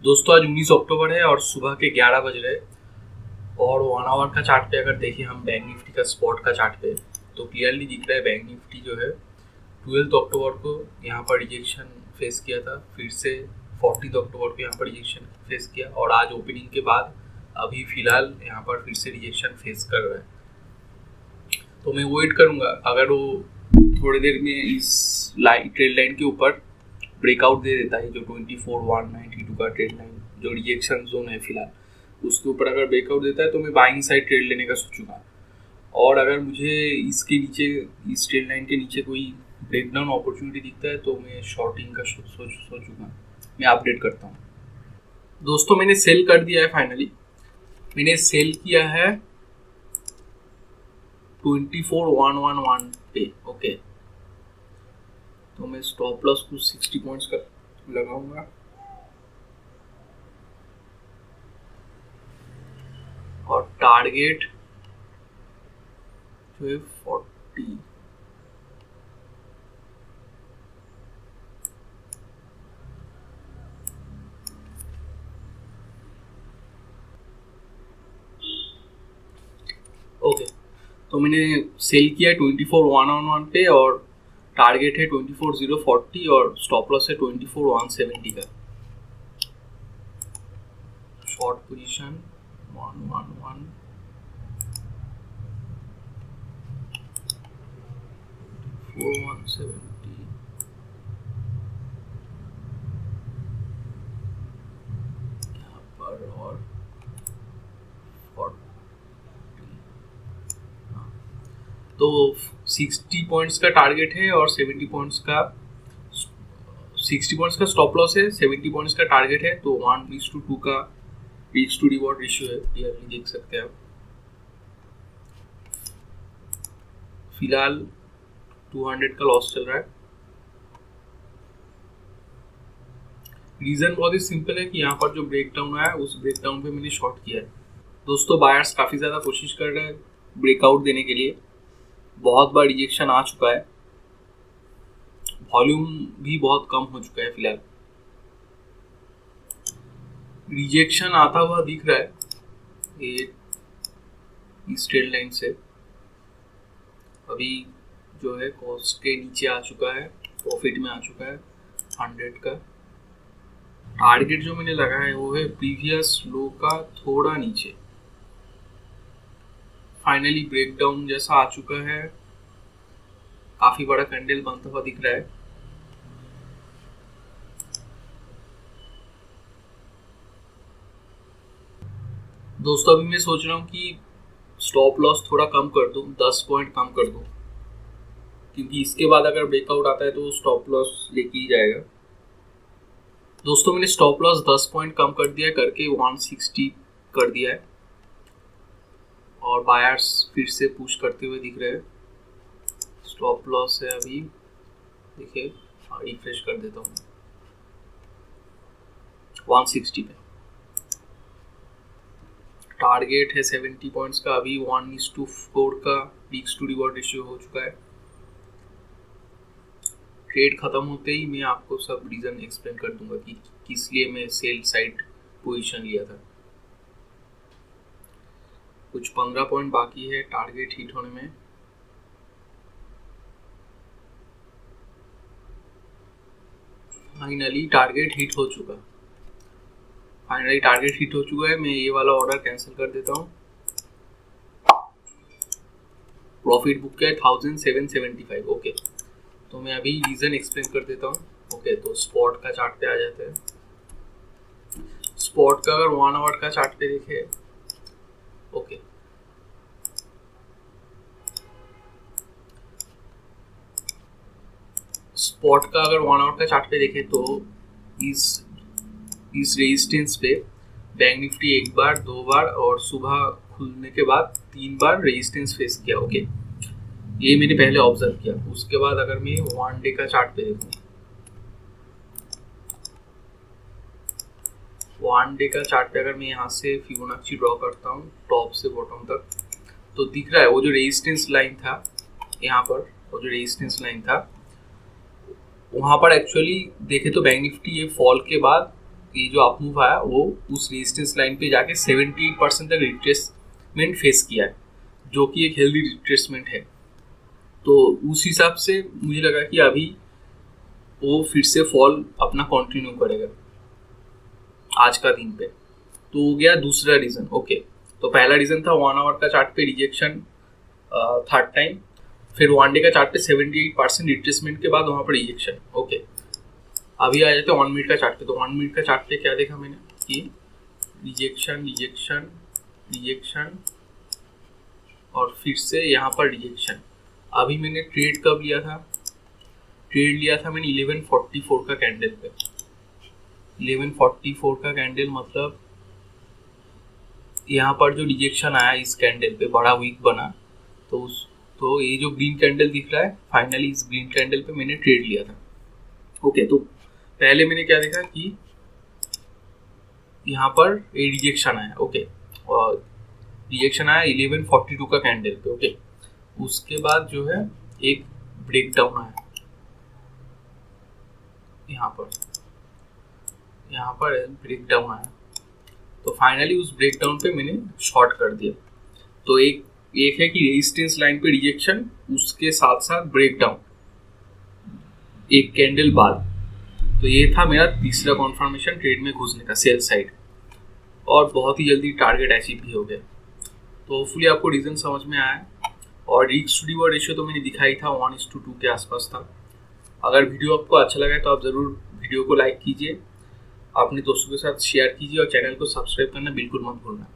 दोस्तों आज 19 अक्टूबर है और सुबह के 11 बज रहे और 1 आवर का चार्ट पे अगर देखें हम बैंक निफ्टी का स्पॉट का चार्ट पे तो क्लियरली दिख रहा है बैंक निफ्टी जो है 12 अक्टूबर को यहाँ पर रिजेक्शन फेस किया था, फिर से 14 अक्टूबर को यहाँ पर रिजेक्शन फेस किया और आज ओपनिंग के बाद अभी फिलहाल यहाँ पर फिर से रिजेक्शन फेस कर रहा है। तो मैं वेट करूँगा अगर वो थोड़ी देर में इस ट्रेड लाइन के ऊपर ब्रेकआउट दे देता है जो 24,192 का ट्रेड लाइन जो रिजेक्शन जोन है फिलहाल उसके ऊपर अगर ब्रेकआउट देता है तो मैं बाइंग साइड ट्रेड लेने का सोचूंगा। और अगर मुझे इसके नीचे इस ट्रेड लाइन के नीचे कोई ब्रेकडाउन अपॉर्चुनिटी दिखता है तो मैं शॉर्टिंग का सोचूंगा। मैं अपडेट करता हूँ। दोस्तों मैंने सेल कर दिया है फाइनली। मैंने सेल किया है 24,111 पे। ओके तो मैं स्टॉप लॉस कुछ 60 पॉइंट्स का लगाऊंगा और टारगेट जो है 40। ओके तो मैंने सेल किया 24,111 पे और टारगेट है 24,040 और स्टॉप लॉस है 24,170 का। शॉर्ट पोजीशन 111 4,170 यहाँ पर और 40। तो 60 पॉइंट्स का टारगेट है और 60 पॉइंट्स का स्टॉप लॉस है, 70 पॉइंट्स का टारगेट है। तो 1:2 का रिस्क टू रिवॉर्ड रेशियो है, क्लियरली देख सकते हैं आप। फिलहाल 200 का लॉस चल रहा है। रीजन बहुत ही सिंपल है कि यहाँ पर जो ब्रेकडाउन आया उस ब्रेकडाउन पे मैंने शॉर्ट किया है। दोस्तों बायर्स काफ़ी ज़्यादा कोशिश कर रहे हैं ब्रेकआउट देने के लिए, बहुत बार रिजेक्शन आ चुका है, वॉल्यूम भी बहुत कम हो चुका है। फिलहाल रिजेक्शन आता हुआ दिख रहा है ये इस ट्रेड लाइन से। अभी जो है कॉस्ट के नीचे आ चुका है, प्रॉफिट में आ चुका है 100 का। टारगेट जो मैंने लगाया है वो है प्रीवियस लो का थोड़ा नीचे। फाइनली ब्रेकडाउन जैसा आ चुका है, काफी बड़ा कैंडल बनता हुआ दिख रहा है। दोस्तों अभी मैं सोच रहा हूँ कि स्टॉप लॉस थोड़ा कम कर दूँ, 10 पॉइंट कम कर दूँ, क्योंकि इसके बाद अगर ब्रेकआउट आता है तो स्टॉप लॉस लेके ही जाएगा। दोस्तों मैंने स्टॉप लॉस 10 पॉइंट कम कर दिया करके 160 कर दिया है और बायर्स फिर से पुश करते हुए दिख रहे हैं। स्टॉप लॉस है अभी, देखिए रिफ्रेश कर देता हूँ 160 पे। टारगेट है 70 पॉइंट्स का, अभी 1:4 का रिस्क टू रिवॉर्ड रेशियो हो चुका है। ट्रेड खत्म होते ही मैं आपको सब रीजन एक्सप्लेन कर दूंगा कि किस लिए मैं सेल साइड पोजीशन लिया था। कुछ 15 पॉइंट बाकी है टारगेट हिट होने में। फाइनली टारगेट हिट हो चुका है। मैं ये वाला ऑर्डर कैंसिल कर देता हूँ। प्रॉफिट बुक किया है 1,775। ओके तो मैं अभी रीजन एक्सप्लेन कर देता हूँ। ओके तो स्पॉट का चार्ट पे आ जाते हैं। स्पॉट का अगर 1 आवर का चार्ट पे देखे, ओके स्पॉट का अगर 1 आवर का चार्ट पे देखे तो इस रेजिस्टेंस पे बैंक निफ्टी एक बार, दो बार और सुबह खुलने के बाद 3 बार रेजिस्टेंस फेस किया। ओके ये मैंने पहले ऑब्जर्व किया। उसके बाद अगर मैं 1 डे का चार्ट पे देखूँ, 1 डे का चार्ट पे अगर मैं यहाँ से फिबोनाची ड्रॉ करता हूँ टॉप से बॉटम तक, तो दिख रहा है वो जो रेजिस्टेंस लाइन था यहाँ पर, वो जो रेजिस्टेंस लाइन था वहाँ पर एक्चुअली देखे तो बैंक निफ्टी ये फॉल के बाद ये जो अप मूव आया वो उस रेजिस्टेंस लाइन पे जाके 78% तक रिट्रेसमेंट फेस किया है, जो कि एक हेल्दी रिट्रेसमेंट है। तो उस हिसाब से मुझे लगा कि अभी वो फिर से फॉल अपना कंटिन्यू करेगा आज का दिन पे। तो हो गया दूसरा रीज़न। ओके, तो पहला रीज़न था 1 आवर का चार्ट पे रिजेक्शन थर्ड टाइम, फिर 1 डे का चार्ट पे 78% रिट्रेसमेंट के बाद वहाँ पर रिजेक्शन। ओके, अभी आ जाते हैं 1 मिनट का चार्ट पे। तो 1 मिनट का चार्ट पे क्या देखा मैंने कि रिजेक्शन रिजेक्शन रिजेक्शन और फिर से यहाँ पर रिजेक्शन। अभी मैंने ट्रेड कब लिया था? ट्रेड लिया था मैंने 1144 का कैंडल पे। 1144 का कैंडल मतलब यहाँ पर जो रिजेक्शन आया इस कैंडल पे बड़ा वीक बना, तो ये जो ग्रीन कैंडल दिख रहा है, फाइनली इस ग्रीन कैंडल पे मैंने ट्रेड लिया था। ओके, तो पहले मैंने क्या देखा कि यहाँ पर ये रिजेक्शन आया। ओके, और रिजेक्शन आया 1142 का कैंडल पे। ओके, उसके बाद जो है एक ब्रेकडाउन आया यहाँ पर ब्रेकडाउन आया। तो फाइनली उस ब्रेकडाउन पे मैंने शॉर्ट कर दिया। तो एक है कि रेजिस्टेंस लाइन पे रिजेक्शन, उसके साथ साथ ब्रेकडाउन एक कैंडल बाद। तो ये था मेरा तीसरा कॉन्फर्मेशन ट्रेड में घुसने का, सेल साइड, और बहुत ही जल्दी टारगेट अचीव भी हो गया। तो होपफुली आपको रीज़न समझ में आया। और रिस्क टू रिवॉर्ड रेशियो तो मैंने दिखाई था 1:2 के आसपास था। अगर वीडियो आपको अच्छा लगा तो आप ज़रूर वीडियो को लाइक कीजिए, अपने दोस्तों के साथ शेयर कीजिए और चैनल को सब्सक्राइब करना बिल्कुल मत भूलना।